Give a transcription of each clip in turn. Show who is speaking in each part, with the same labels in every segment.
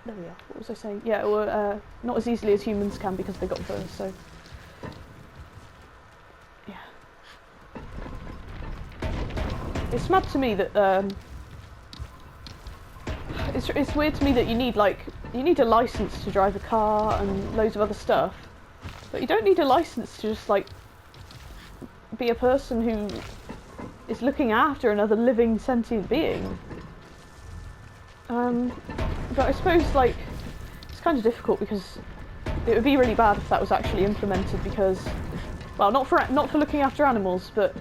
Speaker 1: there we are. What was I saying? Yeah, or not as easily as humans can because they got fur. So yeah, it's mad to me that it's weird to me that you need a license to drive a car and loads of other stuff, but you don't need a license to just like be a person who is looking after another living sentient being. But I suppose like it's kind of difficult because it would be really bad if that was actually implemented because, well, not for looking after animals, but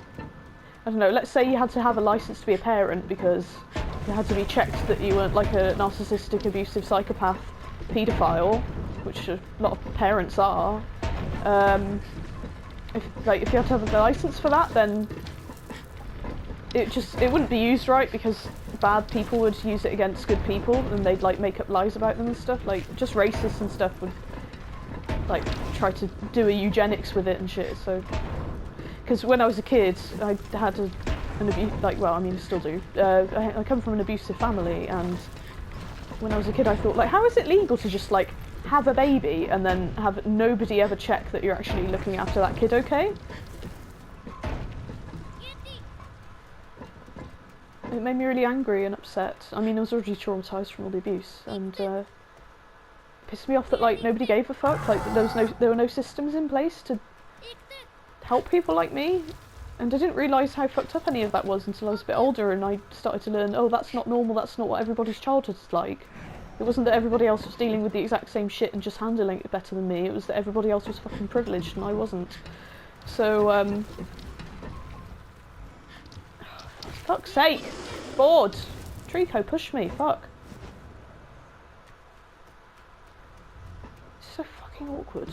Speaker 1: I don't know, let's say you had to have a license to be a parent because it had to be checked that you weren't like a narcissistic, abusive psychopath paedophile, which a lot of parents are. If you had to have a license for that, then it wouldn't be used right because bad people would use it against good people and they'd like make up lies about them and stuff. Like just racists and stuff would like try to do a eugenics with it and shit. So because when I was a kid I had an abuse, like, well, I mean I still do, I come from an abusive family, and when I was a kid I thought, like, how is it legal to just like have a baby and then have nobody ever check that you're actually looking after that kid okay? It made me really angry and upset. I mean, I was already traumatised from all the abuse, and pissed me off that like nobody gave a fuck. Like there were no systems in place to help people like me, and I didn't realise how fucked up any of that was until I was a bit older and I started to learn, oh, that's not normal. That's not what everybody's childhood's like. It wasn't that everybody else was dealing with the exact same shit and just handling it better than me. It was that everybody else was fucking privileged and I wasn't. So fuck's sake! Bored! Trico, push me, fuck. It's so fucking awkward.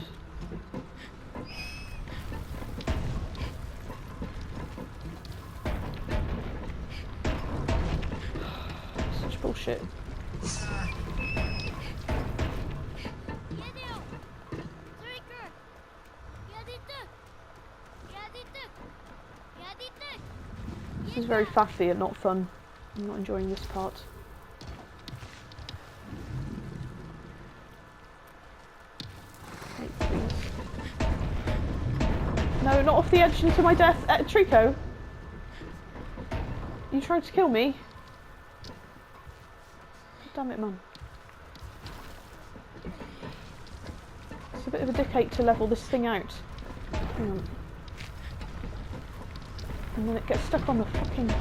Speaker 1: Such bullshit. This is very faffy and not fun. I'm not enjoying this part. Wait, please. No, not off the edge into my death. Trico! You trying to kill me? Damn it, man. It's a bit of a dictate to level this thing out. Hang on. And then it gets stuck on the fucking...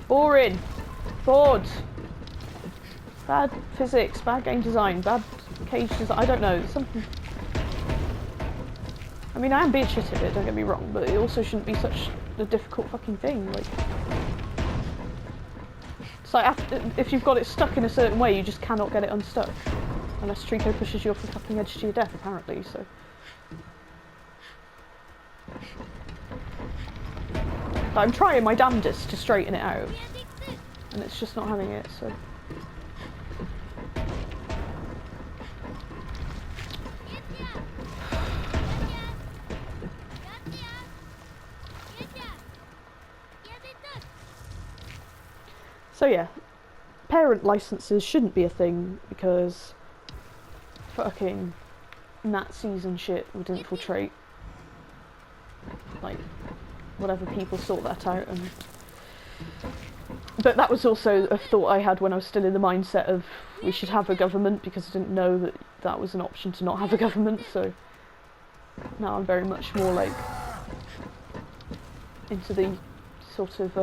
Speaker 1: Boring! Bored! Bad physics, bad game design, bad cage design, I don't know, something... I mean, I am being shit at it, don't get me wrong, but it also shouldn't be such a difficult fucking thing, like... It's like, if you've got it stuck in a certain way, you just cannot get it unstuck. Unless Trico pushes you off the fucking edge to your death, apparently, so... I'm trying my damnedest to straighten it out, and it's just not having it, so... So yeah, parent licenses shouldn't be a thing because fucking Nazis and shit would infiltrate. Like, whatever, people sort that out. And but that was also a thought I had when I was still in the mindset of we should have a government, because I didn't know that that was an option to not have a government. So now I'm very much more like into the sort of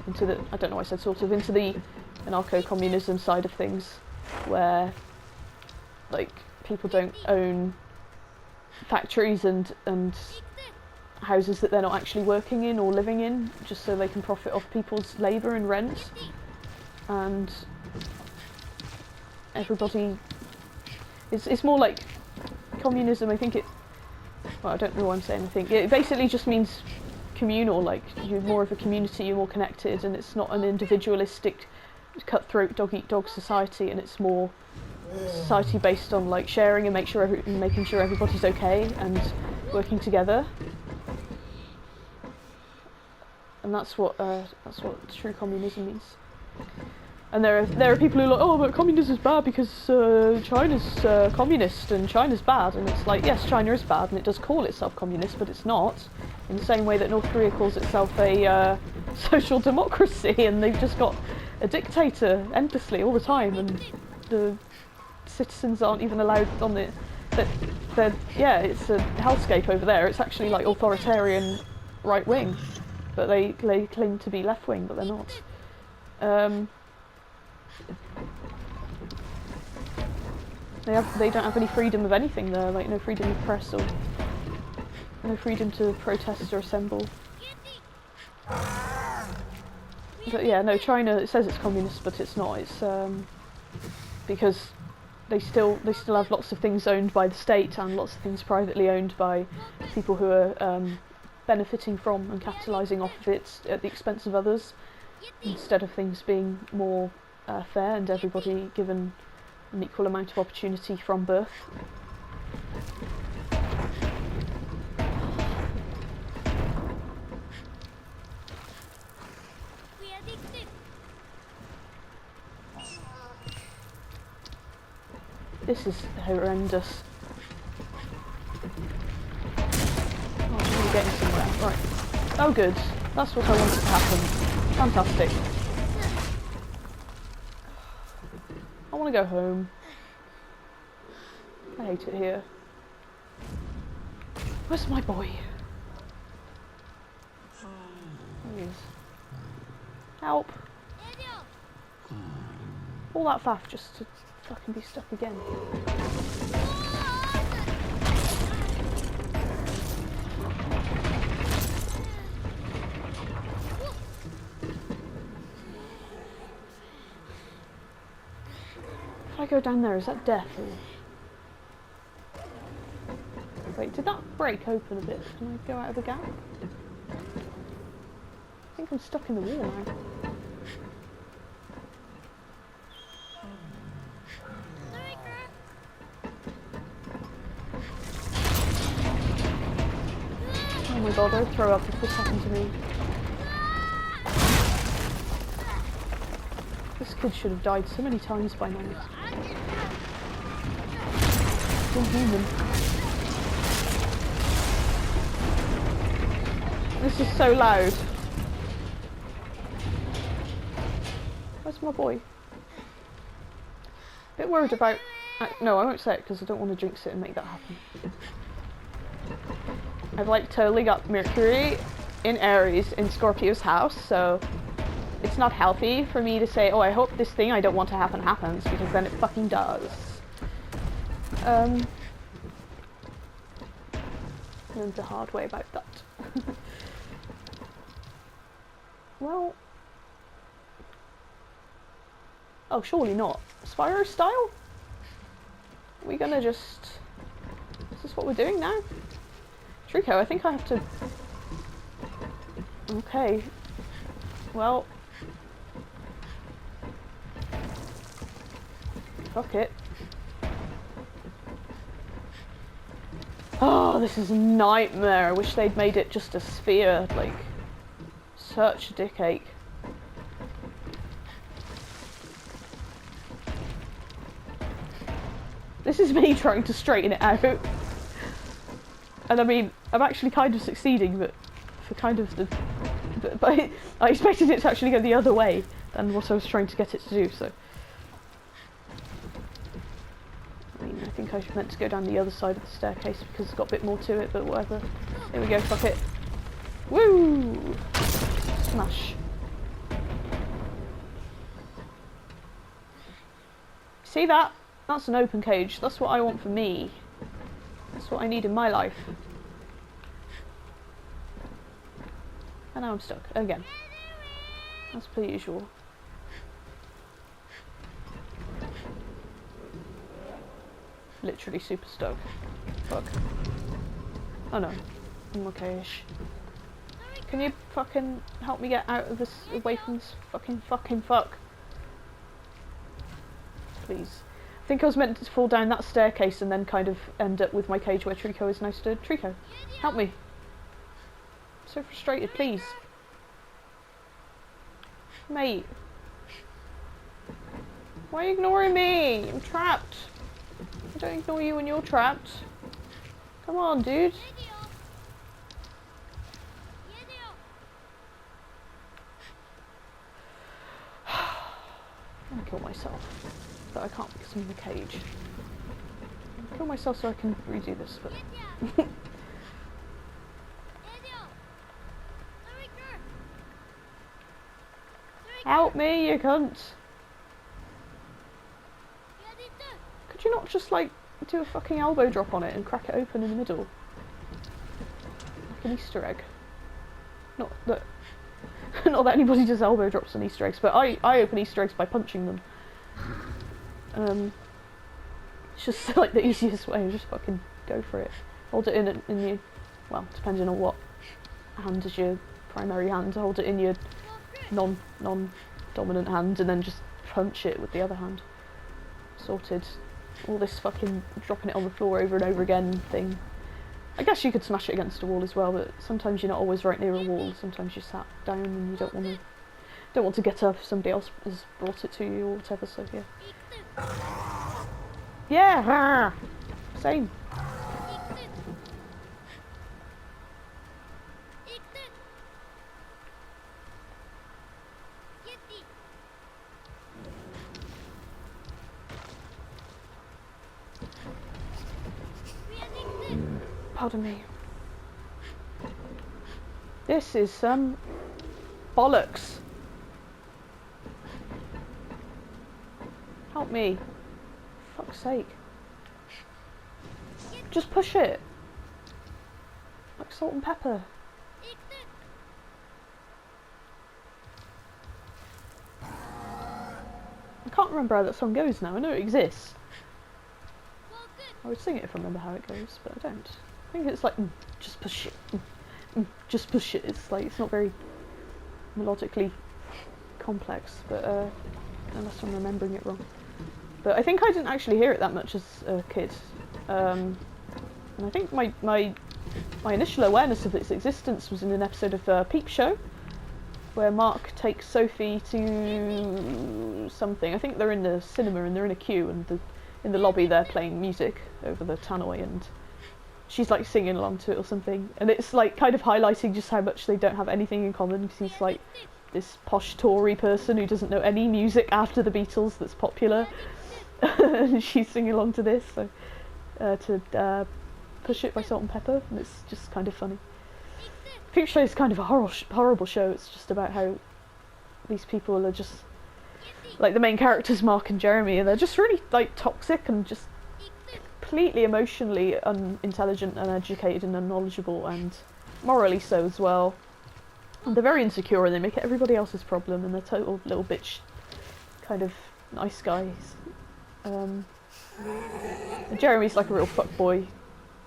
Speaker 1: into the, I don't know why I said sort of, into the anarcho-communism side of things, where like people don't own factories and houses that they're not actually working in or living in, just so they can profit off people's labour and rent, and everybody it's more like communism. I think it, well, I don't know what I'm saying. I think it basically just means communal, like you're more of a community, you're more connected, and it's not an individualistic cutthroat dog eat dog society, and it's more society based on like sharing and making sure everybody's okay and working together. And that's what true communism means. And there are people who are like, oh, but communism is bad because China's communist and China's bad. And it's like, yes, China is bad and it does call itself communist, but it's not. In the same way that North Korea calls itself a social democracy, and they've just got a dictator endlessly all the time, and the citizens aren't even allowed on it. Yeah, it's a hellscape over there. It's actually like authoritarian right wing, but they claim to be left wing, but they're not. They don't have any freedom of anything there, like no freedom of press or no freedom to protest or assemble. But yeah, no, China, it says it's communist, but it's not. It's because they still have lots of things owned by the state and lots of things privately owned by people who are benefiting from and capitalising off of it at the expense of others, instead of things being more fair and everybody given an equal amount of opportunity from birth. This is horrendous. Oh, I'm really getting somewhere. Right. Oh good. That's what I wanted to happen. Fantastic. I want to go home. I hate it here. Where's my boy? There he is. Help! All that faff just to fucking be stuck again. If I go down there, is that death? Or... Wait, did that break open a bit? Can I go out of the gap? I think I'm stuck in the wall now. Oh my god, I'd throw up if this happened to me. This kid should have died so many times by now. Inhuman. This is so loud. Where's my boy? Bit worried about... no, I won't say it because I don't want to jinx it and make that happen. I've like totally got Mercury in Aries in Scorpio's house, so it's not healthy for me to say, oh, I hope this thing I don't want to happen happens, because then it fucking does. Learned the hard way about that. Well... Oh, surely not. Spyro style? Are we gonna just... Is this what we're doing now? Trico, I think I have to... Okay. Well... Fuck it. Oh, this is a nightmare. I wish they'd made it just a sphere, like... Such a dick ache. This is me trying to straighten it out. And I mean, I'm actually kind of succeeding, but for kind of the... But I expected it to actually go the other way than what I was trying to get it to do, so... I mean, I think I meant to go down the other side of the staircase because it's got a bit more to it, but whatever. Here we go, fuck it. Woo! Smash. See that? That's an open cage. That's what I want for me. That's what I need in my life. And now I'm stuck. Again. As per usual. Literally super stuck. Fuck. Oh no. I'm okay-ish. Can you fucking help me get out of this, away from this fucking fuck? Please. I think I was meant to fall down that staircase and then kind of end up with my cage where Trico is now stood. Trico, help me. I'm so frustrated, please. Mate. Why are you ignoring me? I'm trapped. I don't ignore you when you're trapped. Come on, dude. I'm gonna kill myself. But I can't because I'm in the cage. I'll kill myself so I can redo this, but... Help me, you cunt! Could you not just, like, do a fucking elbow drop on it and crack it open in the middle? Like an Easter egg. Not that... not that anybody does elbow drops on Easter eggs, but I open Easter eggs by punching them. It's just, like, the easiest way, just fucking go for it. Hold it in your... well, depending on what hand is your primary hand, hold it in your non-dominant hand and then just punch it with the other hand. Sorted. All this fucking dropping it on the floor over and over again thing. I guess you could smash it against a wall as well, but sometimes you're not always right near a wall. Sometimes you're sat down and you don't want to get up if somebody else has brought it to you or whatever, so yeah. Yeah! Same. Pardon me. This is some bollocks. Help me. For fuck's sake. Just push it. Like salt and pepper. I can't remember how that song goes now. I know it exists. I would sing it if I remember how it goes, but I don't. I think it's like, just push it. Just push it. It's like, it's not very melodically complex, but unless I'm remembering it wrong. But I think I didn't actually hear it that much as a kid. And I think my initial awareness of its existence was in an episode of Peep Show, where Mark takes Sophie to something. I think they're in the cinema and they're in a queue, and in the lobby they're playing music over the tannoy, and she's like singing along to it or something, and it's like kind of highlighting just how much they don't have anything in common, because he's like this posh Tory person who doesn't know any music after the Beatles that's popular, and she's singing along to this, so to Push It by Salt and Pepper, and it's just kind of funny. Peep Show is kind of a horrible show. It's just about how these people are just, like, the main characters, Mark and Jeremy, and they're just really, like, toxic and just completely emotionally unintelligent and uneducated and unknowledgeable, and morally so as well. And they're very insecure, and they make it everybody else's problem, and they're total little bitch kind of nice guys. Jeremy's like a real fuckboy.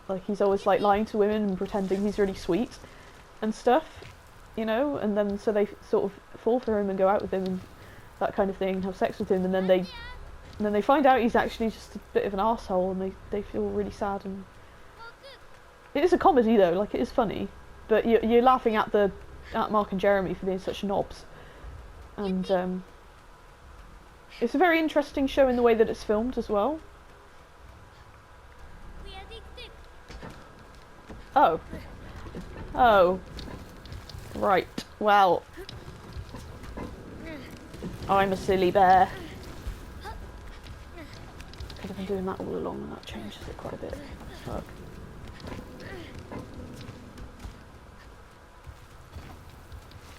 Speaker 1: Like, he's always like lying to women and pretending he's really sweet and stuff, you know, and then so they sort of fall for him and go out with him and that kind of thing, and have sex with him, and then they find out he's actually just a bit of an arsehole, and they feel really sad. And it is a comedy though, like, it is funny, but you're laughing at Mark and Jeremy for being such knobs, and it's a very interesting show in the way that it's filmed as well. Oh, right, well, I'm a silly bear. Could have been doing that all along, and that changes it quite a bit. Fuck.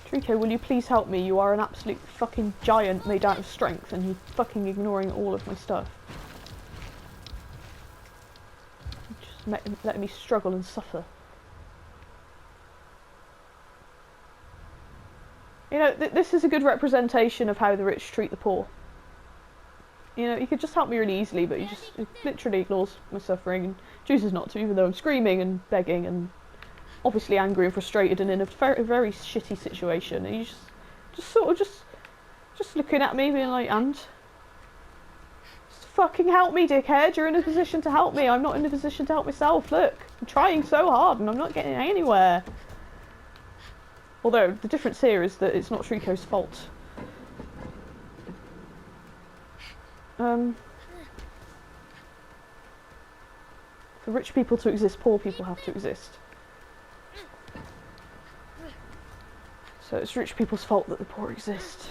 Speaker 1: Trico, will you please help me? You are an absolute fucking giant made out of strength, and you're fucking ignoring all of my stuff. Just letting me struggle and suffer. You know, this is a good representation of how the rich treat the poor. You know, you could just help me really easily, but it literally ignores my suffering and chooses not to, even though I'm screaming and begging and obviously angry and frustrated and in a very, very shitty situation. And you just looking at me being like, and? Just fucking help me, dickhead. You're in a position to help me. I'm not in a position to help myself. Look, I'm trying so hard and I'm not getting anywhere. Although, the difference here is that it's not Trico's fault. For rich people to exist, poor people have to exist. So it's rich people's fault that the poor exist.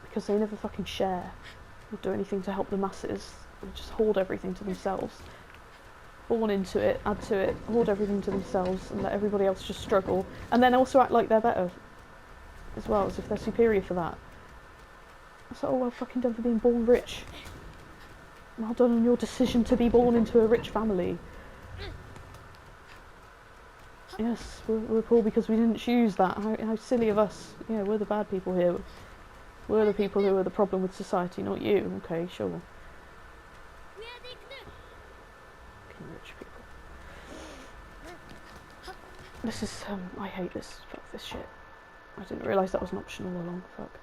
Speaker 1: Because they never fucking share or do anything to help the masses. They just hoard everything to themselves. Born into it, add to it, hoard everything to themselves and let everybody else just struggle. And then also act like they're better as well, as if they're superior for that. It's like, oh well fucking done for being born rich. Well done on your decision to be born into a rich family. Yes, we're poor because we didn't choose that. How silly of us. Yeah, we're the bad people here. We're the people who are the problem with society, not you. Okay, sure. Fucking rich people. This is, I hate this. Fuck this shit. I didn't realise that was an option all along. Fuck.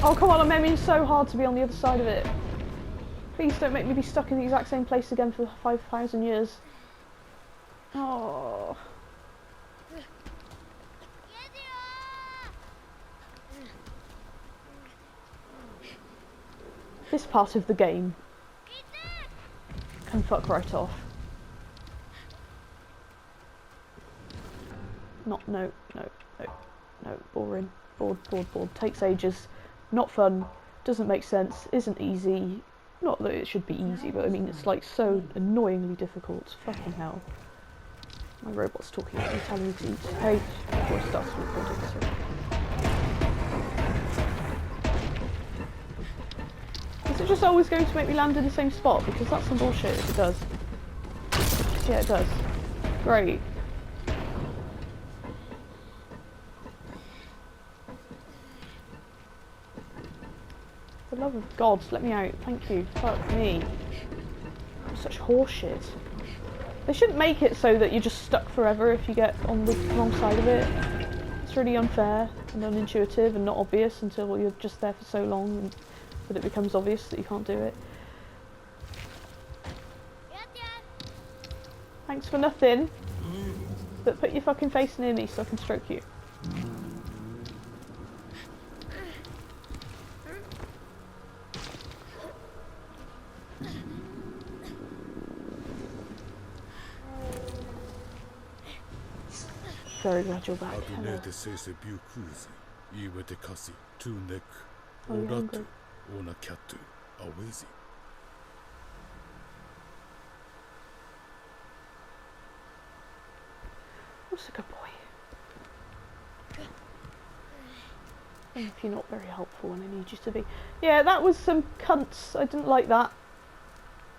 Speaker 1: Oh come on, I'm aiming so hard to be on the other side of it. Please don't make me be stuck in the exact same place again for 5,000 years. Oh. This part of the game can fuck right off. No, boring. Bored. Takes ages. Not fun. Doesn't make sense. Isn't easy. Not that it should be easy, but I mean it's like so annoyingly difficult. Fucking hell. My robot's talking at me, telling me to eat. Hey, before it starts recording, so. Is it just always going to make me land in the same spot? Because that's some bullshit if it does. Yeah, it does. Great. For the love of God, let me out. Thank you. Fuck me. Such horseshit. They shouldn't make it so that you're just stuck forever if you get on the wrong side of it. It's really unfair and unintuitive and not obvious until you're just there for so long and that it becomes obvious that you can't do it. Thanks for nothing. But put your fucking face near me so I can stroke you. Very glad you're back. Hello. Oh, you're hungry. What's a good boy? Even if you're not very helpful when I need you to be. Yeah, that was some cunts. I didn't like that.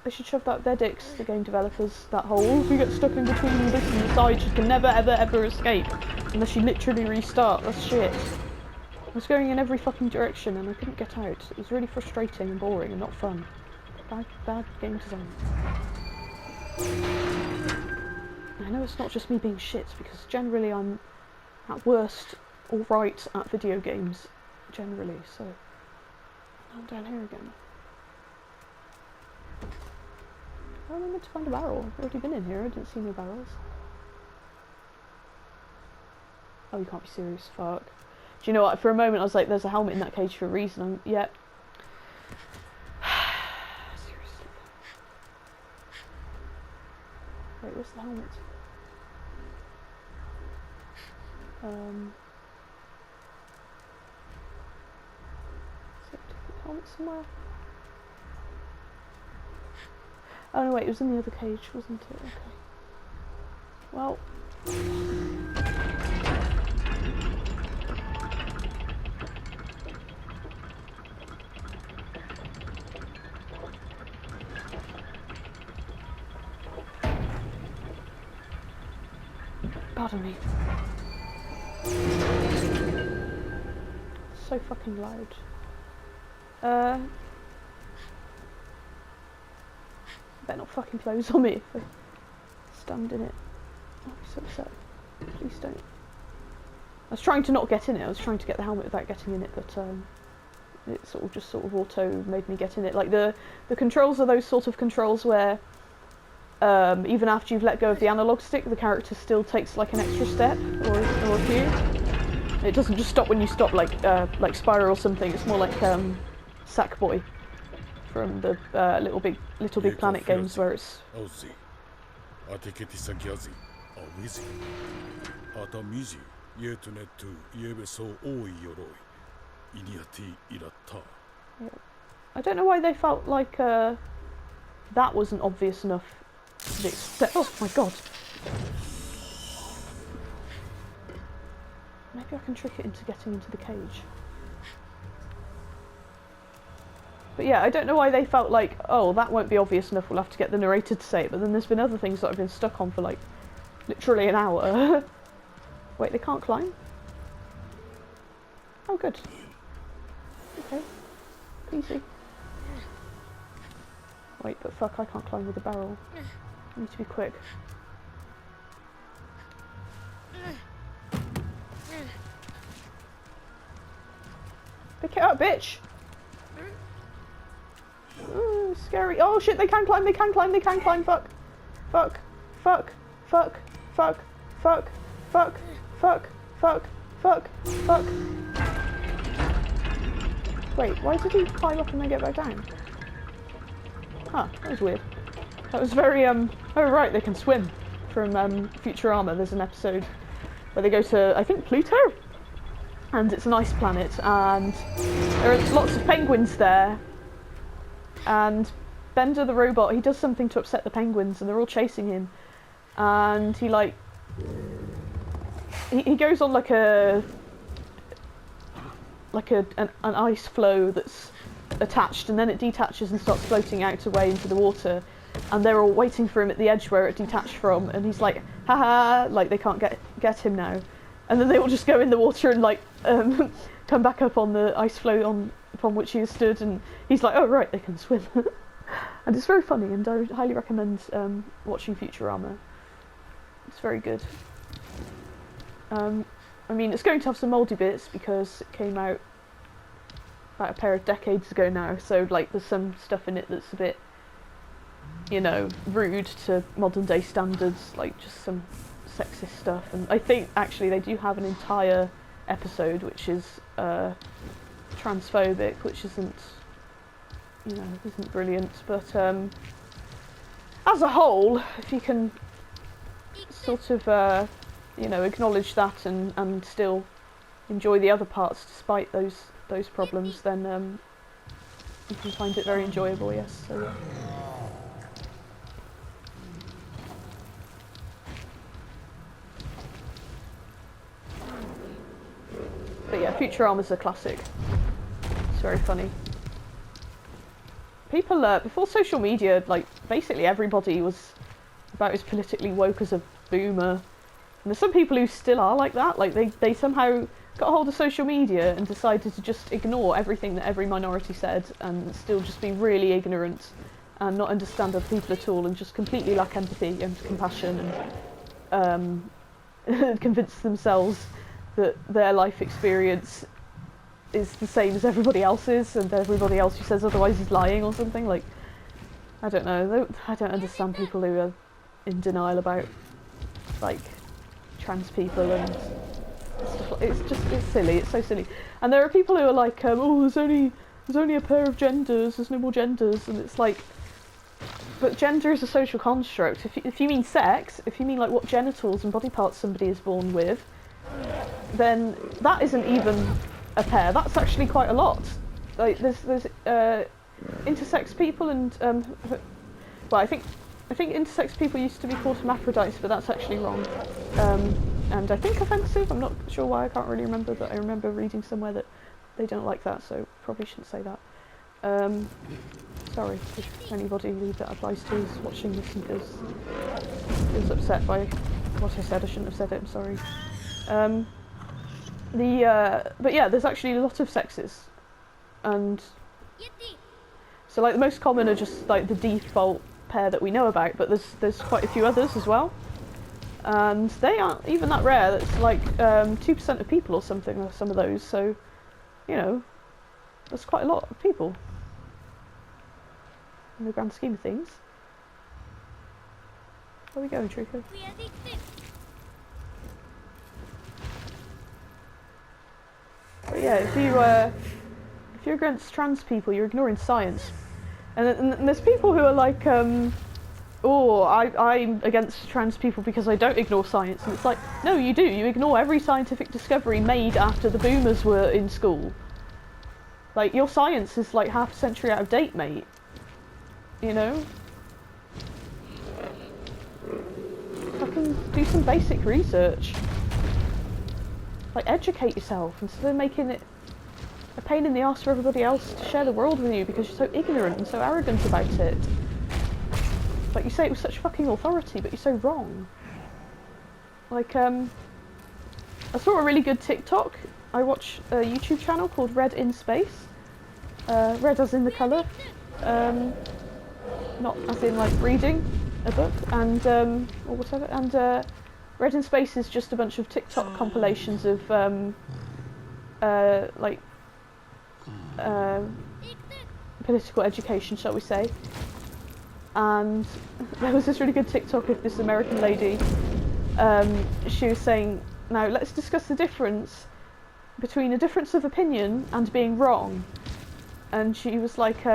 Speaker 1: They should shove that their dicks, the game developers, that hole. If you get stuck in between this and the side, you can never ever escape. Unless you literally restart. That's shit. I was going in every fucking direction and I couldn't get out. It was really frustrating and boring and not fun. Bad game design. I know it's not just me being shit, because generally I'm at worst alright at video games. Generally, so. I'm down here again. How am I meant to find a barrel? I've already been in here, I didn't see no barrels. Oh, you can't be serious, fuck. Do you know what, for a moment I was like, there's a helmet in that cage for a reason. Yeah. Seriously. Wait, where's the helmet? Is there a different helmet somewhere? Oh no, wait, it was in the other cage, wasn't it? Okay. Well. Pardon me. So fucking loud. Better not fucking close on me if I stand in it. That'd be so upset. Please don't. I was trying to not get in it. I was trying to get the helmet without getting in it, but it sort of auto made me get in it. Like the controls are those sort of controls where even after you've let go of the analog stick, the character still takes like an extra step or a few. It doesn't just stop when you stop, like Spyro or something. It's more like Sackboy from the Little Big Planet games, where it's. Yeah. I don't know why they felt like that wasn't obvious enough. Oh my god! Maybe I can trick it into getting into the cage. But yeah, I don't know why they felt like, oh, that won't be obvious enough, we'll have to get the narrator to say it, but then there's been other things that I've been stuck on for like literally an hour. Wait, they can't climb? Oh, good. Okay. Easy. Wait, but fuck, I can't climb with a barrel. I need to be quick. Pick it up, bitch! Ooh, scary. Oh shit, they can climb, fuck. Fuck. Fuck. Fuck. Fuck. Fuck. Fuck. Fuck. Fuck. Fuck. Fuck. Wait, why did he climb up and then get back down? Huh, that was weird. That was very, oh right, they can swim. From Futurama, there's an episode where they go to, I think, Pluto? And it's an ice planet, and there are lots of penguins there. And Bender the robot, he does something to upset the penguins, and they're all chasing him. And he, like... He goes on like an ice floe that's attached, and then it detaches and starts floating out away into the water, and they're all waiting for him at the edge where it detached from, and he's like, haha, like they can't get him now, and then they all just go in the water and like come back up on the ice floe upon which he has stood, and he's like, oh right, they can swim. And it's very funny, and I highly recommend watching Futurama. It's very good. I mean, it's going to have some mouldy bits because it came out about a pair of decades ago now, so like there's some stuff in it that's a bit, you know, rude to modern day standards, like just some sexist stuff. And I think actually they do have an entire episode which is transphobic, which isn't, you know, isn't brilliant, but as a whole, if you can sort of you know, acknowledge that and still enjoy the other parts despite those problems, then you can find it very enjoyable, yes. So, yeah. But yeah, Futurama's a classic. It's very funny. People, before social media, like, basically everybody was about as politically woke as a boomer. And there's some people who still are like that, like they somehow got a hold of social media and decided to just ignore everything that every minority said and still just be really ignorant and not understand other people at all and just completely lack empathy and compassion and convince themselves that their life experience is the same as everybody else's and everybody else who says otherwise is lying or something. Like, I don't know, I don't understand people who are in denial about, like, trans people and stuff like, it's silly, it's so silly. And there are people who are like, oh, there's only a pair of genders, there's no more genders, and it's like, but gender is a social construct. If you mean sex, if you mean like what genitals and body parts somebody is born with, then that isn't even a pair, that's actually quite a lot. Like there's intersex people and well, I think intersex people used to be called hermaphrodites, but that's actually wrong. And I think offensive, I'm not sure why, I can't really remember, but I remember reading somewhere that they don't like that, so probably shouldn't say that. Sorry if anybody who that applies to is watching this and feels upset by what I said. I shouldn't have said it, I'm sorry. But yeah, there's actually a lot of sexes, and so like the most common are just like the default pair that we know about, but there's quite a few others as well. and they aren't even that rare. It's like 2% of people or something, or some of those. So, you know, that's quite a lot of people in the grand scheme of things. Where are we going, Trico? But yeah, if you're against trans people, you're ignoring science. And there's people who are like, oh, I'm against trans people because I don't ignore science. And it's like, no, you do. You ignore every scientific discovery made after the boomers were in school. Like, your science is like half a century out of date, mate. You know? Fucking do some basic research. Like, educate yourself instead of making it a pain in the arse for everybody else to share the world with you because you're so ignorant and so arrogant about it. Like, you say it with such fucking authority, but you're so wrong. Like, I saw a really good TikTok. I watch a YouTube channel called Red in Space. Red as in the colour. Not as in, like, reading a book, and, or whatever. And, Red in Space is just a bunch of TikTok compilations of, like, political education, shall we say. And there was this really good TikTok of this American lady. She was saying, now let's discuss the difference between a difference of opinion and being wrong. And she was like,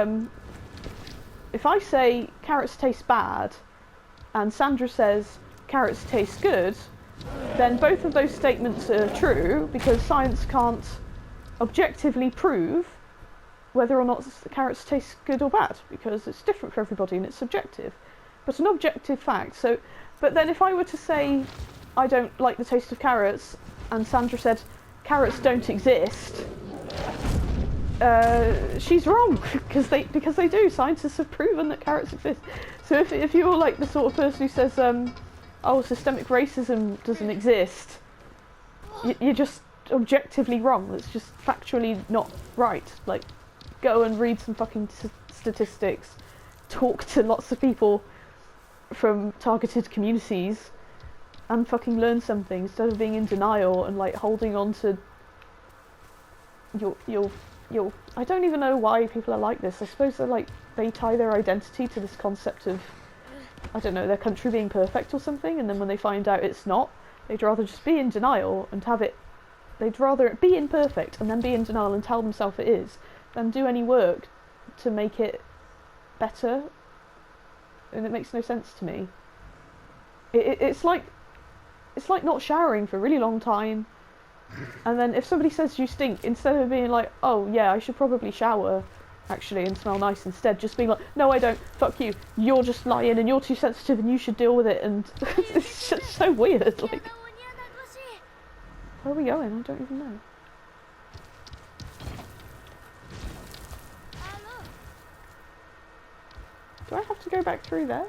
Speaker 1: if I say carrots taste bad and Sandra says carrots taste good, then both of those statements are true because science can't objectively prove whether or not carrots taste good or bad, because it's different for everybody and it's subjective. But an objective fact. So, but then if I were to say I don't like the taste of carrots, and Sandra said carrots don't exist, she's wrong because they do. Scientists have proven that carrots exist. So if you're like the sort of person who says, oh, systemic racism doesn't exist, you're just objectively wrong. That's just factually not right. Like, go and read some fucking statistics, talk to lots of people from targeted communities, and fucking learn something instead of being in denial and like holding on to your I don't even know why people are like this. I suppose they're like, they tie their identity to this concept of, I don't know, their country being perfect or something, and then when they find out it's not, they'd rather just be in denial and have it, they'd rather it be imperfect and then be in denial and tell themselves it is, than do any work to make it better. And it makes no sense to me. It's like not showering for a really long time, and then if somebody says you stink, instead of being like, oh yeah, I should probably shower actually and smell nice, instead just being like, no I don't, fuck you, you're just lying and you're too sensitive and you should deal with it. And it's just so weird. Like, where are we going? I don't even know. Do I have to go back through there?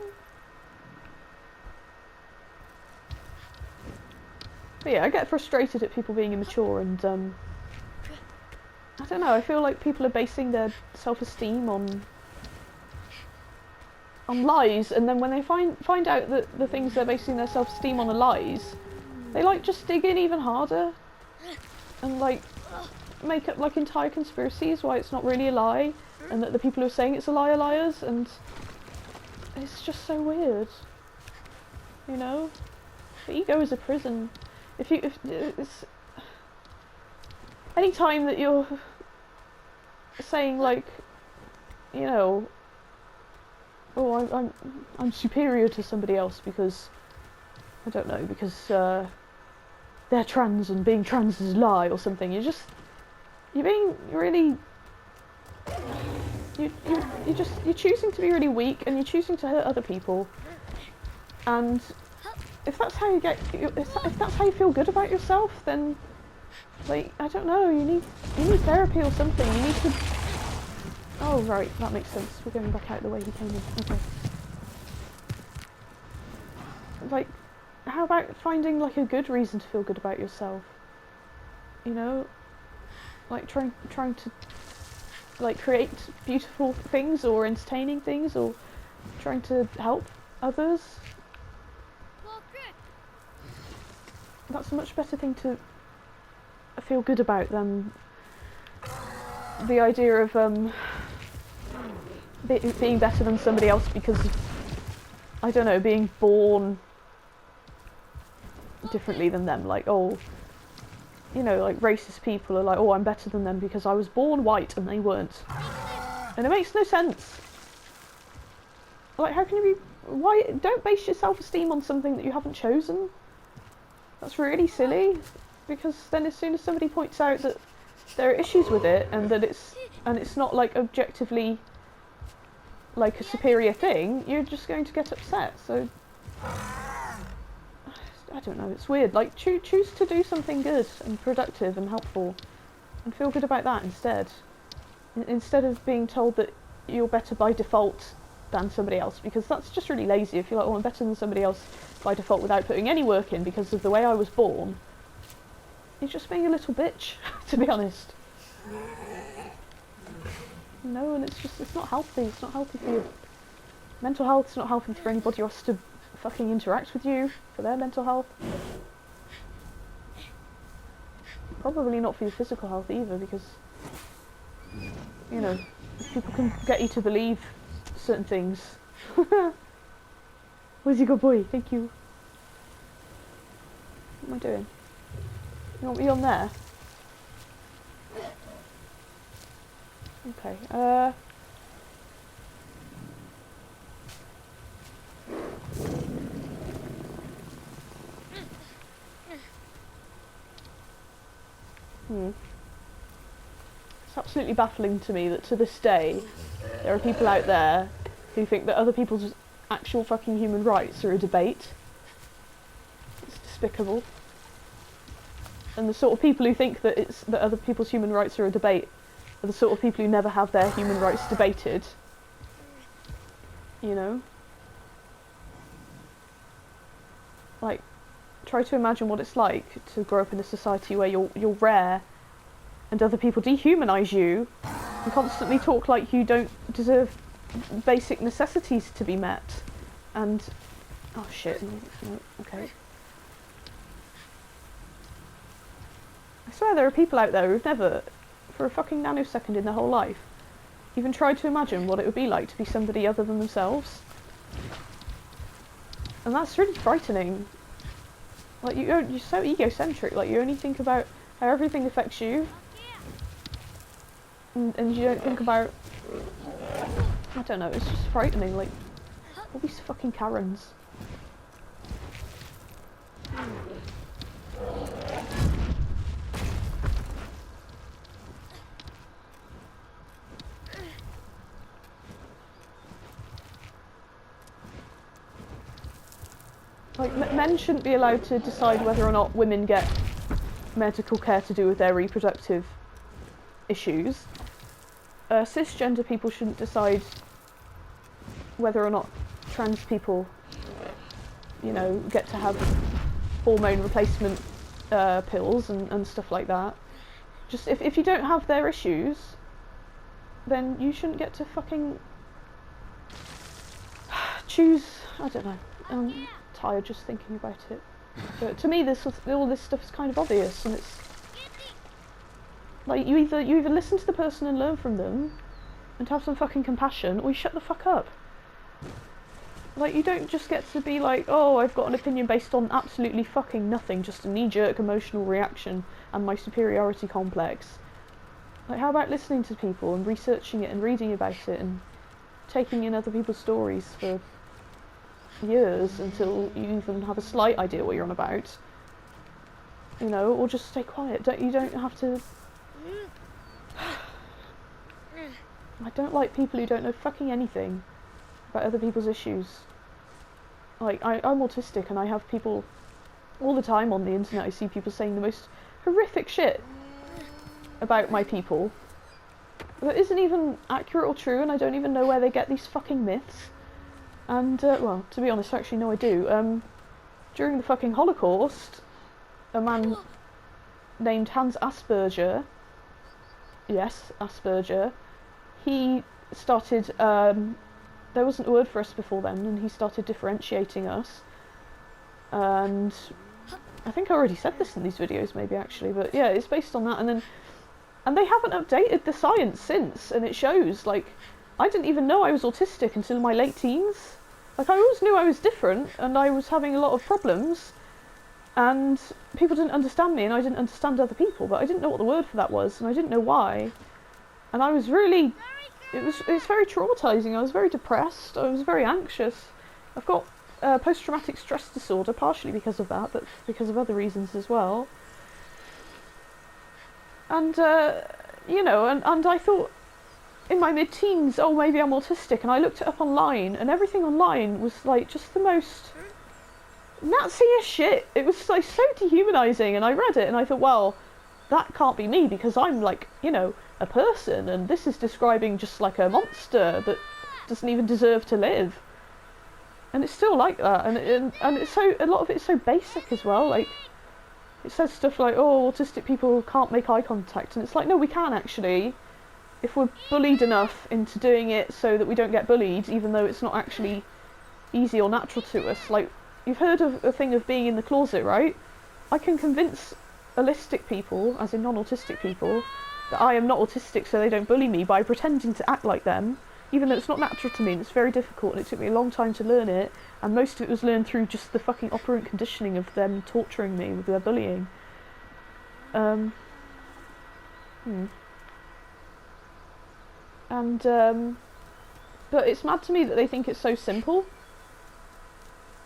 Speaker 1: But yeah, I get frustrated at people being immature, and I don't know, I feel like people are basing their self-esteem on lies, and then when they find out that the things they're basing their self-esteem on are lies, they like just dig in even harder and like make up like entire conspiracies why it's not really a lie, and that the people who are saying it's a lie are liars, and it's just so weird. You know? The ego is a prison. If it's any time that you're saying like, you know, oh I'm superior to somebody else because I don't know, because they're trans and being trans is a lie or something, you're being really, you're choosing to be really weak, and you're choosing to hurt other people. And if that's how you if that's how you feel good about yourself, then like, I don't know, you need therapy or something. You need to. Oh right, that makes sense. We're going back out the way he came in. Okay. Like, how about finding like a good reason to feel good about yourself? You know, like trying to like create beautiful things or entertaining things, or trying to help others. that's a much better thing to feel good about than the idea of being better than somebody else because of, I don't know, being born differently than them. Like, oh, you know, like racist people are like, oh, I'm better than them because I was born white and they weren't. And it makes no sense. Like, how can you be... Why? Don't base your self-esteem on something that you haven't chosen. That's really silly. Because then as soon as somebody points out that there are issues with it and that it's not like objectively like a superior thing, you're just going to get upset. So I don't know, it's weird. Like, choose to do something good and productive and helpful and feel good about that instead. Instead of being told that you're better by default than somebody else, because that's just really lazy. If you're like, oh, I'm better than somebody else by default without putting any work in because of the way I was born, you're just being a little bitch, to be honest. No, and it's not healthy. It's not healthy for your mental health. It's not healthy for anybody who has to fucking interact with you for their mental health. Probably not for your physical health either, because, you know, people can get you to believe certain things. Where's your good boy? Thank you. What am I doing? You want me on there? Okay, It's absolutely baffling to me that to this day there are people out there who think that other people's actual fucking human rights are a debate. It's despicable. And the sort of people who think that that other people's human rights are a debate are the sort of people who never have their human rights debated. You know? Like, try to imagine what it's like to grow up in a society where you're rare and other people dehumanise you and constantly talk like you don't deserve basic necessities to be met. And... oh shit, no, okay. I swear there are people out there who've never, for a fucking nanosecond in their whole life, even tried to imagine what it would be like to be somebody other than themselves. And that's really frightening. Like, you're so egocentric, like, you only think about how everything affects you. And you don't think about... I don't know, it's just frightening, like, all these fucking Karens. Like, men shouldn't be allowed to decide whether or not women get medical care to do with their reproductive issues. Cisgender people shouldn't decide whether or not trans people, you know, get to have hormone replacement pills and stuff like that. Just, if you don't have their issues, then you shouldn't get to fucking choose, I don't know. Tired just thinking about it. But to me, all this stuff is kind of obvious, and it's like you either listen to the person and learn from them, and have some fucking compassion, or you shut the fuck up. Like, you don't just get to be like, oh, I've got an opinion based on absolutely fucking nothing, just a knee-jerk emotional reaction and my superiority complex. Like, how about listening to people and researching it and reading about it and taking in other people's stories for years until you even have a slight idea what you're on about, you know, or just stay quiet. You don't have to. I don't like people who don't know fucking anything about other people's issues. Like, I'm autistic and I have people all the time on the internet. I see people saying the most horrific shit about my people that isn't even accurate or true, and I don't even know where they get these fucking myths. And, well, to be honest, actually, no, I do. During the fucking Holocaust, a man named Hans Asperger, yes, Asperger, he started, there wasn't a word for us before then, and he started differentiating us. And I think I already said this in these videos maybe actually, but yeah, it's based on that. And they haven't updated the science since, and it shows. Like, I didn't even know I was autistic until my late teens. Like, I always knew I was different and I was having a lot of problems, and people didn't understand me and I didn't understand other people, but I didn't know what the word for that was and I didn't know why. And I was really, it's very traumatizing. I was very depressed, I was very anxious. I've got post-traumatic stress disorder, partially because of that, but because of other reasons as well. And, you know, and I thought in my mid-teens, oh, maybe I'm autistic, and I looked it up online, and everything online was, like, just the most Nazi-ish shit. It was, like, so dehumanising, and I read it, and I thought, well, that can't be me, because I'm, like, you know, a person, and this is describing just, like, a monster that doesn't even deserve to live. And it's still like that, and it's so, a lot of it's so basic as well, like, it says stuff like, oh, autistic people can't make eye contact, and it's like, no, we can actually, if we're bullied enough into doing it so that we don't get bullied, even though it's not actually easy or natural to us. Like, you've heard of a thing of being in the closet, right? I can convince allistic people, as in non-autistic people, that I am not autistic so they don't bully me by pretending to act like them, even though it's not natural to me and it's very difficult and it took me a long time to learn it, and most of it was learned through just the fucking operant conditioning of them torturing me with their bullying. But it's mad to me that they think it's so simple.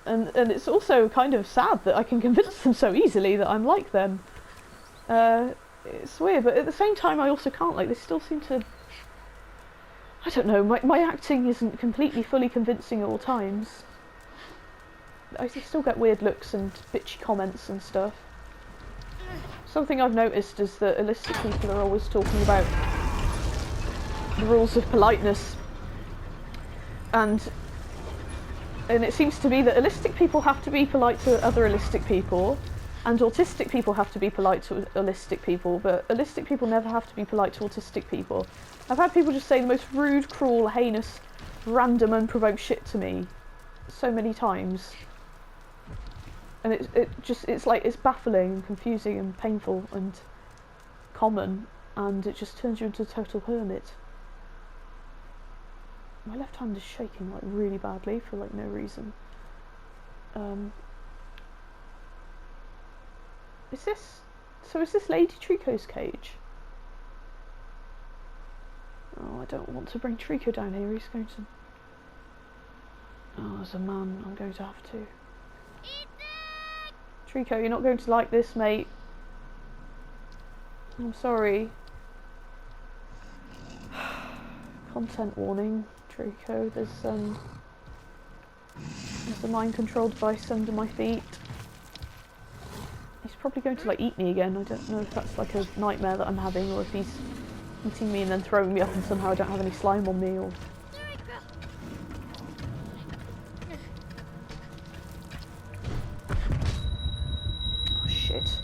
Speaker 1: And it's also kind of sad that I can convince them so easily that I'm like them. It's weird, but at the same time I also can't. Like, they still seem to... I don't know, my acting isn't completely fully convincing at all times. I still get weird looks and bitchy comments and stuff. Something I've noticed is that illicit people are always talking about the rules of politeness. And it seems to be that illicit people have to be polite to other illicit people, and autistic people have to be polite to illicit people, but illicit people never have to be polite to autistic people. I've had people just say the most rude, cruel, heinous, random, unprovoked shit to me so many times. And it's like, it's baffling and confusing and painful and common, and it just turns you into a total hermit. My left hand is shaking, like, really badly for, like, no reason. Is this Lady Trico's cage? Oh, I don't want to bring Trico down here, he's going to... Oh, as a man, I'm going to have to. Trico, you're not going to like this, mate. I'm sorry. Content warning, Trico. There's a mind-control device under my feet. He's probably going to, like, eat me again. I don't know if that's like a nightmare that I'm having, or if he's eating me and then throwing me up and somehow I don't have any slime on me, or... Oh, shit.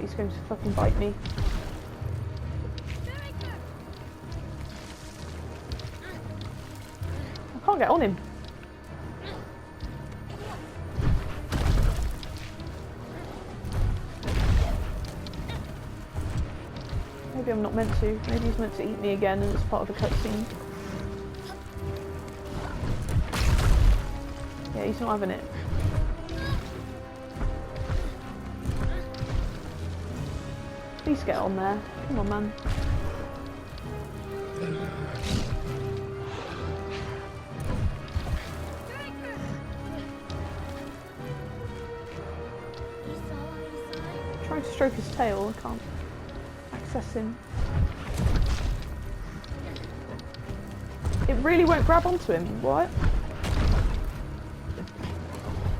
Speaker 1: He's going to fucking bite me. I can't get on him. Maybe I'm not meant to. Maybe he's meant to eat me again and it's part of the cutscene. Yeah, he's not having it. Please get on there. Come on, man. I'm trying to stroke his tail, I can't access him. It really won't grab onto him. What?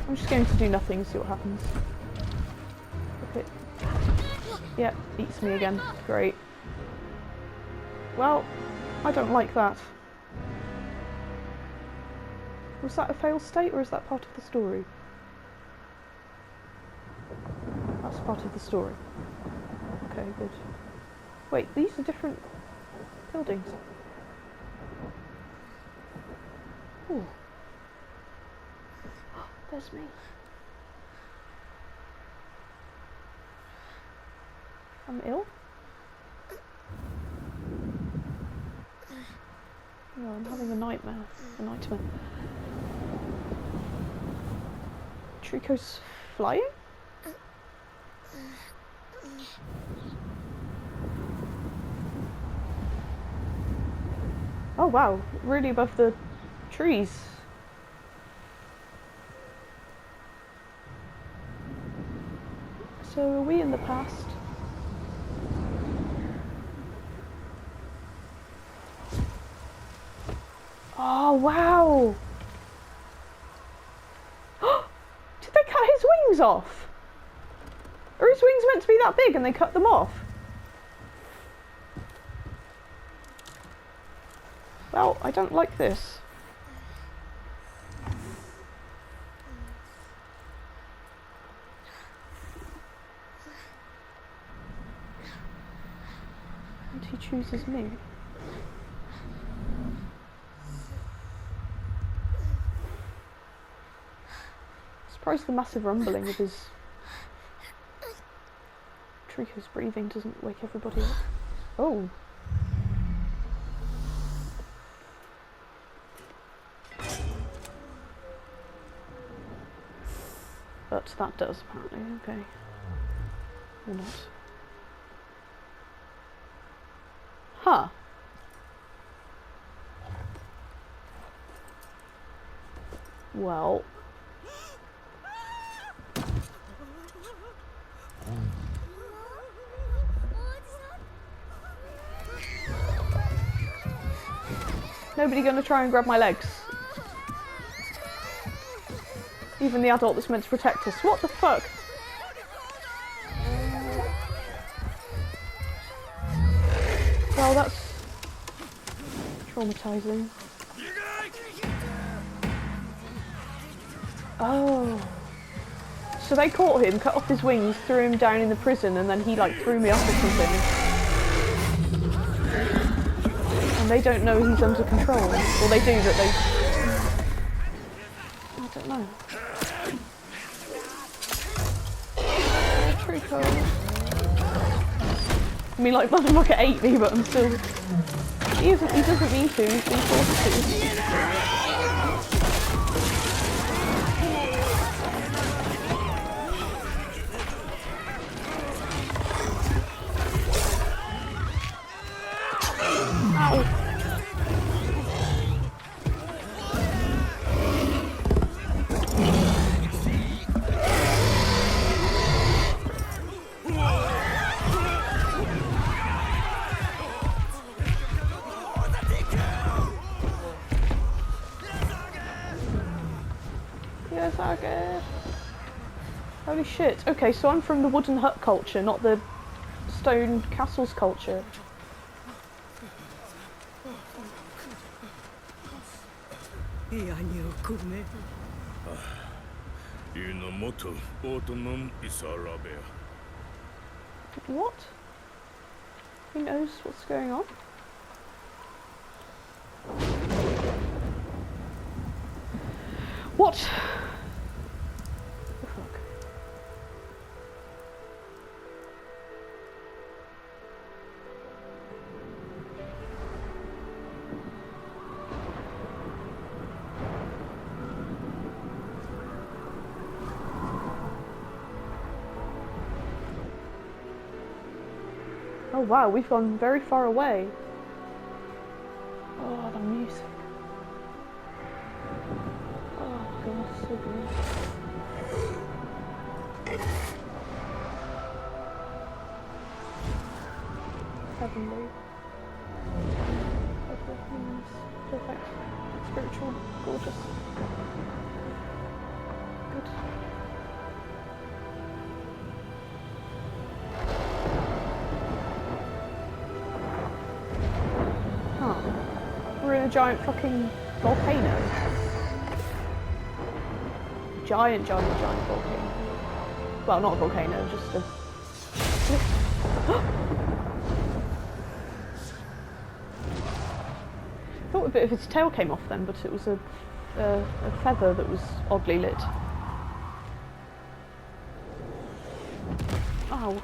Speaker 1: I'm just going to do nothing and see what happens. Okay. Yep, eats me again. Great. Well, I don't like that. Was that a failed state, or is that part of the story? That's part of the story. Okay, good. Wait, these are different buildings. Ooh. There's me. I'm ill? No, I'm having a nightmare. Trico's flying? Oh wow, really above the trees. So are we in the past? Oh wow! Did they cut his wings off? Are his wings meant to be that big and they cut them off? Well, I don't like this. And he chooses me. Surprised the massive rumbling of his Trico's breathing doesn't wake everybody up. Oh. But that does apparently, okay. Or not. Huh. Well. Nobody gonna try and grab my legs? Even the adult that's meant to protect us. What the fuck? Well, that's traumatizing. Oh. So they caught him, cut off his wings, threw him down in the prison, and then he like threw me off or something. And they don't know he's under control. Or they do, but they... I don't know. Trico. I mean, like, motherfucker ate me, but I'm still... He doesn't mean to, he's been forced to. Ow. Yes, okay. Holy shit. Okay, so I'm from the wooden hut culture, not the stone castles culture. What? He knows what's going on? What? The fuck? Oh wow, we've gone very far away. Oh, the music. Oh god, so good. Heavenly. Perfect. Spiritual. Gorgeous. Good. in a giant fucking volcano. Giant volcano. Well, not a volcano, just a... I thought a bit of his tail came off then, but it was a feather that was oddly lit. Ow.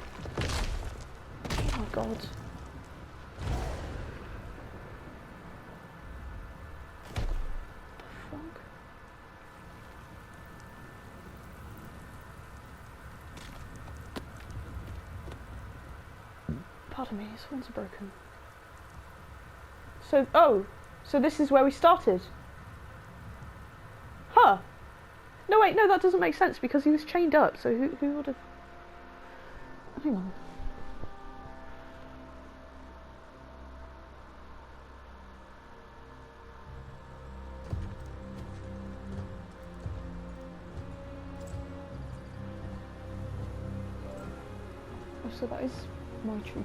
Speaker 1: Oh my god. Pardon me, his horns are broken. So, oh, so this is where we started? Huh. No wait, no, that doesn't make sense because he was chained up, so who would have... Hang on. Oh, so that is my Trico.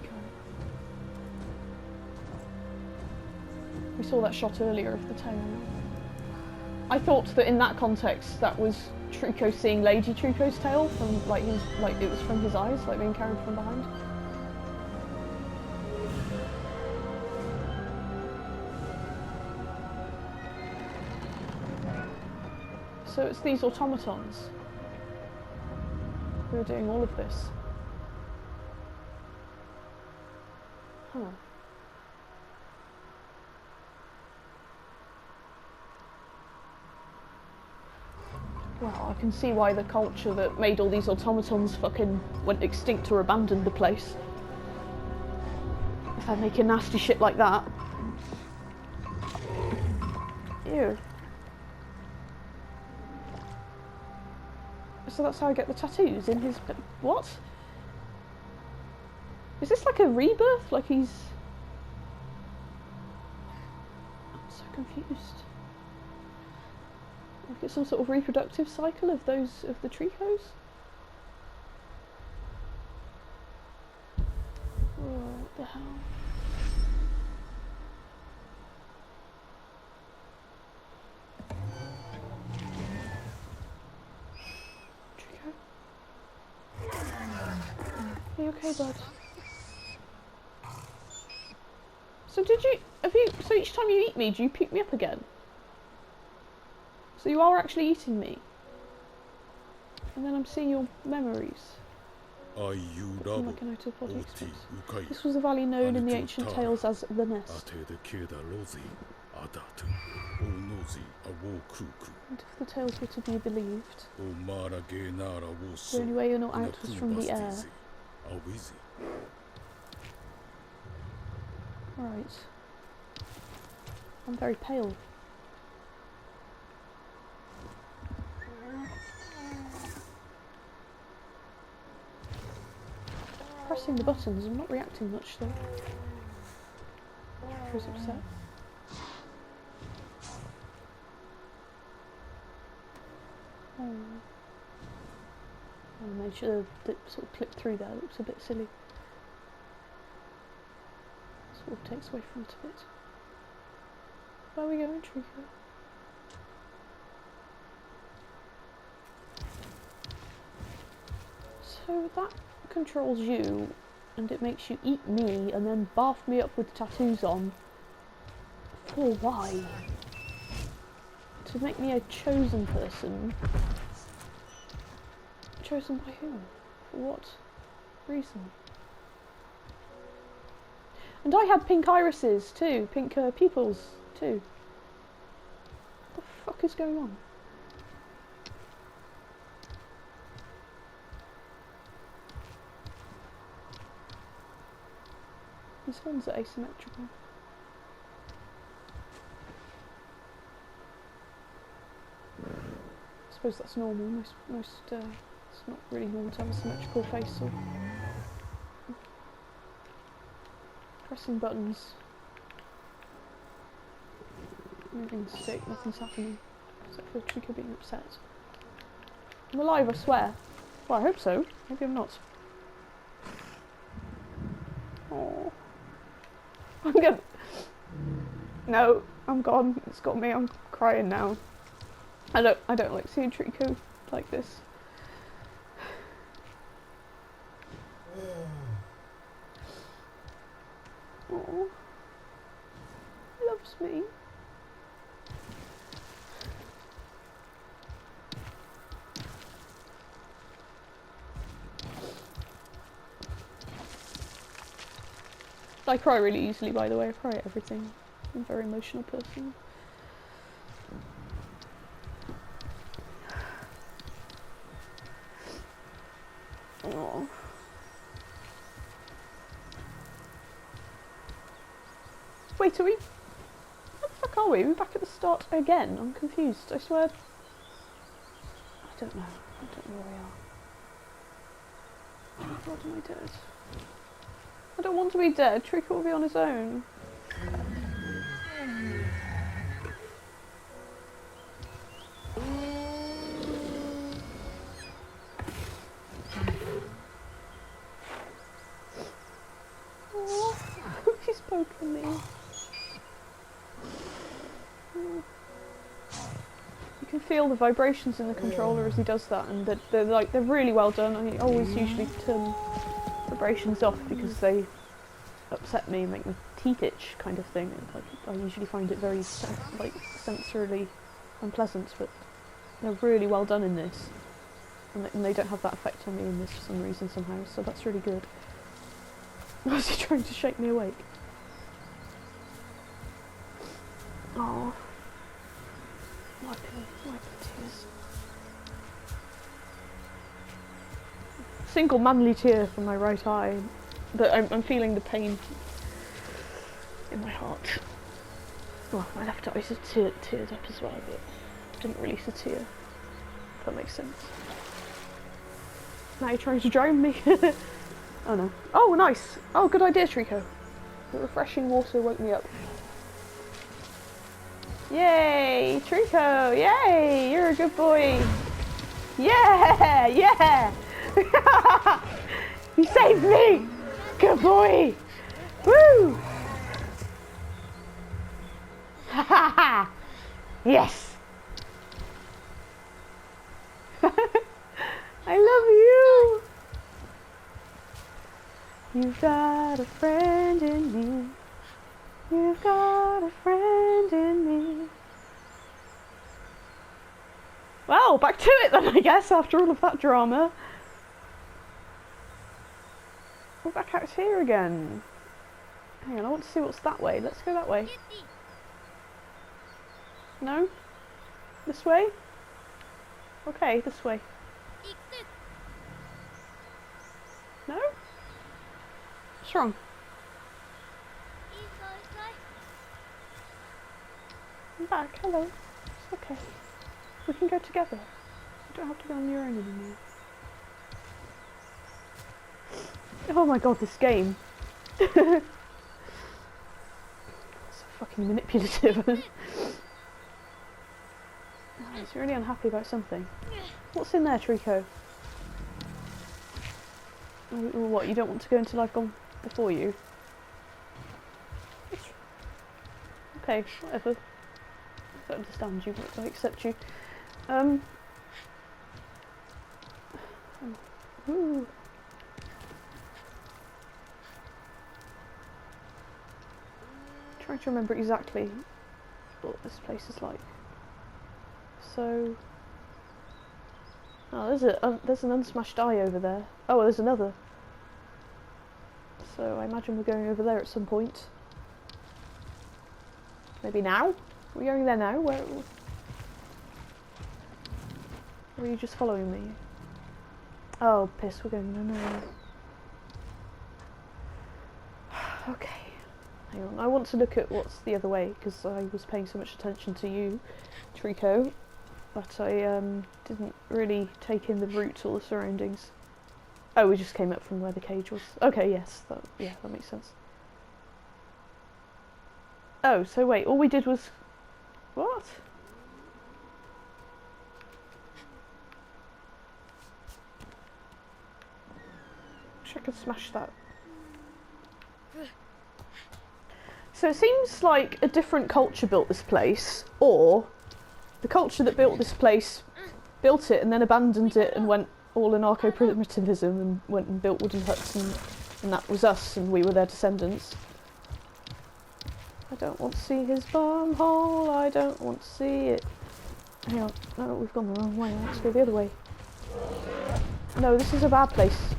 Speaker 1: We saw that shot earlier of the tail. I thought that in that context that was Trico seeing Lady Trico's tail from like it was from his eyes, like being carried from behind. So it's these automatons who are doing all of this. Huh. Well, I can see why the culture that made all these automatons fucking went extinct or abandoned the place. If they're making nasty shit like that. Ew. So that's how I get the tattoos in his... What? Is this like a rebirth? Like he's... I'm so confused. Like it's some sort of reproductive cycle of the Tricos? Oh, what the hell? Trico? Are you okay, bud? So so each time you eat me, do you pick me up again? So you are actually eating me. And then I'm seeing your memories. Like an out-of-body experience. This was a valley known in the ancient tales as the Nest. And if the tales were to be believed, the only way you're not out was from the air. Right. I'm very pale. Pressing the buttons, I'm not reacting much though. Who's upset? Oh. I made sure that sort of clipped through there, it looks a bit silly. Sort of takes away from it a bit. Where are we going, Trico? So that controls you, and it makes you eat me, and then bath me up with tattoos on. For why? To make me a chosen person. Chosen by who? For what reason? And I had pink irises too, pink pupils too. What the fuck is going on? These horns are asymmetrical. I suppose that's normal. It's not really normal to have a symmetrical face. Or pressing buttons. Moving the stick. Nothing's happening except for Trico being upset. I'm alive, I swear. Well, I hope so. Maybe I'm not. Oh. I'm gonna... No, I'm gone. It's got me. I'm crying now. I don't like seeing Trico like this. Oh, he loves me. I cry really easily, by the way. I cry at everything. I'm a very emotional person. Oh. Wait, are we? Where the fuck are we? Are we back at the start again? I'm confused. I swear. I don't know. I don't know where we are. Oh God, am I dead? I don't want to be dead. Trico will be on his own. Oh, he's poking me. Oh. You can feel the vibrations in the controller as he does that, and they're really well done. I always usually turn vibrations off because they upset me and make my teeth itch, kind of thing. Like, I usually find it very sensorily unpleasant, but they're really well done in this, and they don't have that effect on me in this for some reason somehow. So that's really good. Was he trying to shake me awake? Oh, wipe the tears. Single manly tear from my right eye, but I'm feeling the pain in my heart. Well, my left eye is teared up as well, but didn't release a tear. If that makes sense. Now you're trying to drown me. Oh no. Oh, nice. Oh, good idea, Trico. The refreshing water woke me up. Yay, Trico! Yay, you're a good boy. Yeah, yeah. You saved me. Good boy. Woo. Ha ha ha. Yes. I love you. You've got a friend in me. You've got a friend in me. Well, back to it then, I guess, after all of that drama. We're back out here again. Hang on, I want to see what's that way. Let's go that way. No? This way? Okay, this way. No? What's wrong? I'm back, hello. It's okay. We can go together. You don't have to go on your own anymore. Oh my god, this game. It's so fucking manipulative. Oh, he's really unhappy about something. What's in there, Trico? What, you don't want to go until I've gone before you? Okay, whatever. I don't understand you, but I accept you. Ooh. Trying to remember exactly what this place is like. So, oh, there's an unsmashed eye over there. Oh, there's another. So I imagine we're going over there at some point. Maybe now? Are we going there now? Where? Or are you just following me? Oh, piss! We're going there now. Okay. Hang on, I want to look at what's the other way, because I was paying so much attention to you, Trico, but I didn't really take in the route or the surroundings. Oh, we just came up from where the cage was. Okay, yes, that makes sense. Oh, so wait, all we did was... What? Wish I could smash that. So it seems like a different culture built this place, or the culture that built this place built it and then abandoned it and went all anarcho-primitivism and went and built wooden huts, and that was us and we were their descendants. I don't want to see his bum hole, I don't want to see it. Hang on, no, we've gone the wrong way, let's go the other way. No, this is a bad place.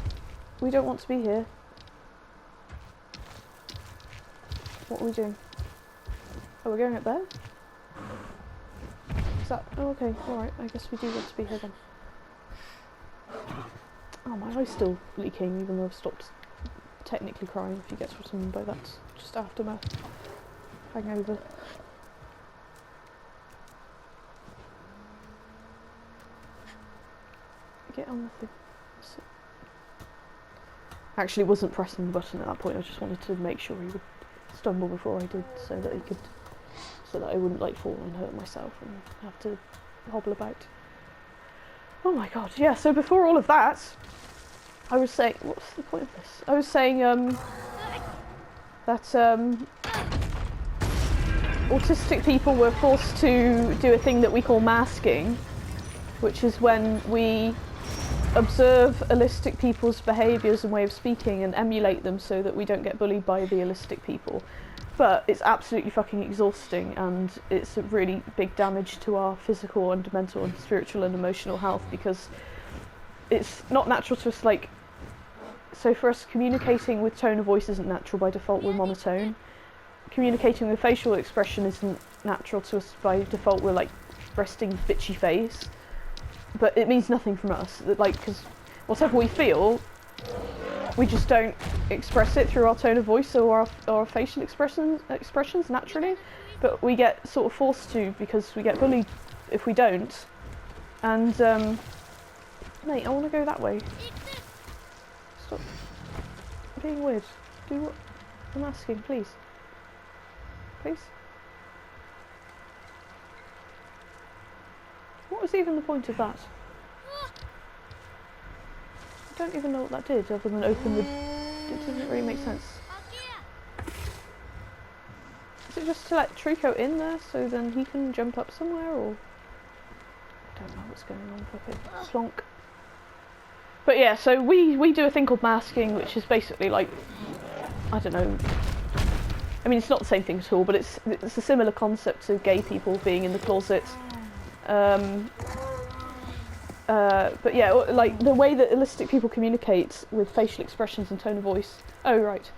Speaker 1: We don't want to be here. What are we doing? Oh, we're going up there? Is that... oh, okay, alright, I guess we do want to be here then. Oh, my eye's still leaking, even though I've stopped technically crying, if you get what I mean by that. Just aftermath. Hangover. Get on with it. Actually, wasn't pressing the button at that point, I just wanted to make sure he would stumble before I did, so that he could... so that I wouldn't like fall and hurt myself and have to hobble about. Oh my god, yeah, so before all of that, I was saying... what's the point of this? I was saying, that, autistic people were forced to do a thing that we call masking, which is when we observe allistic people's behaviours and way of speaking and emulate them so that we don't get bullied by the allistic people. But it's absolutely fucking exhausting, and it's a really big damage to our physical and mental and spiritual and emotional health, because it's not natural to us, like... so for us, communicating with tone of voice isn't natural by default, we're monotone. Communicating with facial expression isn't natural to us by default, we're like resting bitchy face. But it means nothing from us, like, because whatever we feel, we just don't express it through our tone of voice or our facial expressions naturally, but we get sort of forced to because we get bullied if we don't. And mate, I want to go that way. Stop being weird. Do what I'm asking, please. Please. What was even the point of that? I don't even know what that did, other than open the... it didn't really make sense. Is it just to let Trico in there, so then he can jump up somewhere, or... I don't know what's going on, fucking plonk. But yeah, so we do a thing called masking, which is basically like... I don't know... I mean, it's not the same thing at all, but it's a similar concept to gay people being in the closet. But yeah, like the way that allistic people communicate with facial expressions and tone of voice, oh right,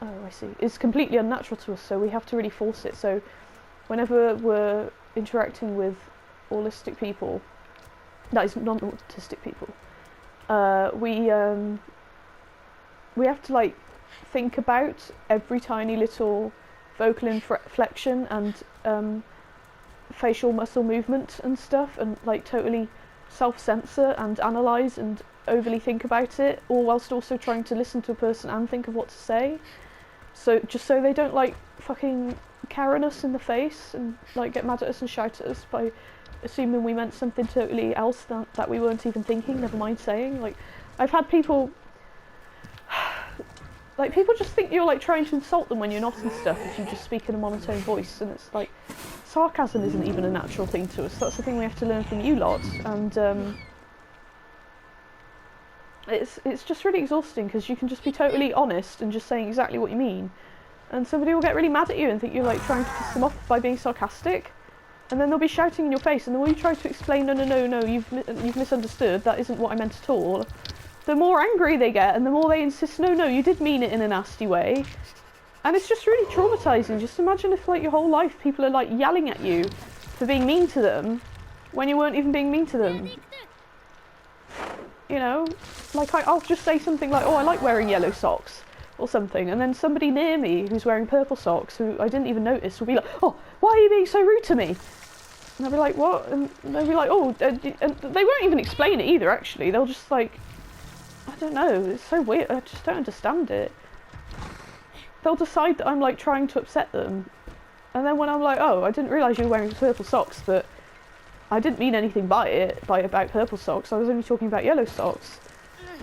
Speaker 1: oh I see, is completely unnatural to us, so we have to really force it. So whenever we're interacting with autistic people, that is non-autistic people, we have to like think about every tiny little vocal inflection and facial muscle movement and stuff, and like totally self-censor and analyse and overly think about it, all whilst also trying to listen to a person and think of what to say. So just so they don't like fucking Karen us in the face and like get mad at us and shout at us by assuming we meant something totally else that we weren't even thinking, never mind saying. Like, I've had people... like, people just think you're like trying to insult them when you're not and stuff if you just speak in a monotone voice, and it's like... sarcasm isn't even a natural thing to us. That's the thing we have to learn from you lot, and it's just really exhausting because you can just be totally honest and just saying exactly what you mean, and somebody will get really mad at you and think you're like trying to piss them off by being sarcastic, and then they'll be shouting in your face, and the more you try to explain, no, you've misunderstood, that isn't what I meant at all, the more angry they get, and the more they insist, no, you did mean it in a nasty way. And it's just really traumatising. Just imagine if, like, your whole life people are, like, yelling at you for being mean to them when you weren't even being mean to them. You know? Like, I'll just say something like, oh, I like wearing yellow socks, or something, and then somebody near me who's wearing purple socks, who I didn't even notice, will be like, oh, why are you being so rude to me? And I'll be like, what? And they'll be like, oh, and they won't even explain it either, actually. They'll just, like, I don't know, it's so weird. I just don't understand it. They'll decide that I'm like trying to upset them, and then when I'm like, oh, I didn't realise you were wearing purple socks, but I didn't mean anything by about purple socks, I was only talking about yellow socks.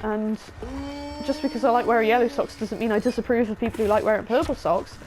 Speaker 1: And just because I like wearing yellow socks doesn't mean I disapprove of people who like wearing purple socks.